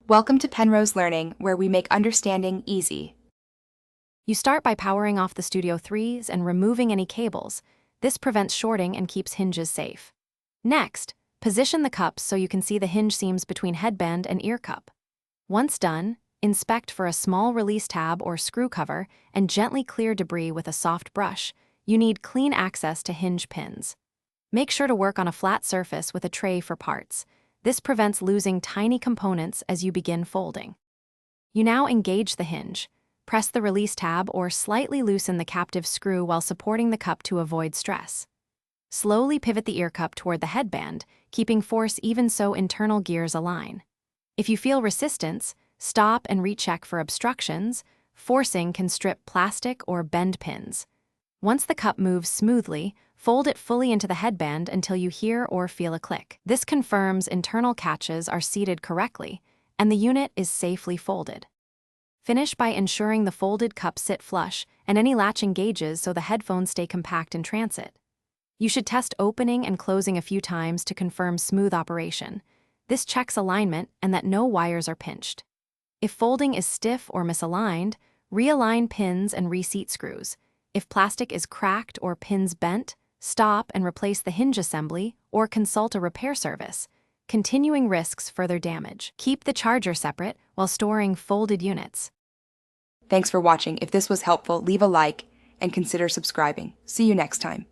Welcome to Penrose Learning, where we make understanding easy. You start by powering off the Studio 3s and removing any cables. This prevents shorting and keeps hinges safe. Next, position the cups so you can see the hinge seams between headband and ear cup. Once done, inspect for a small release tab or screw cover and gently clear debris with a soft brush. You need clean access to hinge pins. Make sure to work on a flat surface with a tray for parts. This prevents losing tiny components as you begin folding. You now engage the hinge. Press the release tab or slightly loosen the captive screw while supporting the cup to avoid stress. Slowly pivot the ear cup toward the headband, keeping force even so internal gears align. If you feel resistance, stop and recheck for obstructions. Forcing can strip plastic or bend pins. Once the cup moves smoothly, fold it fully into the headband until you hear or feel a click. This confirms internal catches are seated correctly, and the unit is safely folded. Finish by ensuring the folded cups sit flush and any latch engages so the headphones stay compact in transit. You should test opening and closing a few times to confirm smooth operation. This checks alignment and that no wires are pinched. If folding is stiff or misaligned, realign pins and reseat screws. If plastic is cracked or pins bent, stop and replace the hinge assembly or consult a repair service. Continuing risks further damage. Keep the charger separate while storing folded units. Thanks for watching. If this was helpful, leave a like and consider subscribing. See you next time.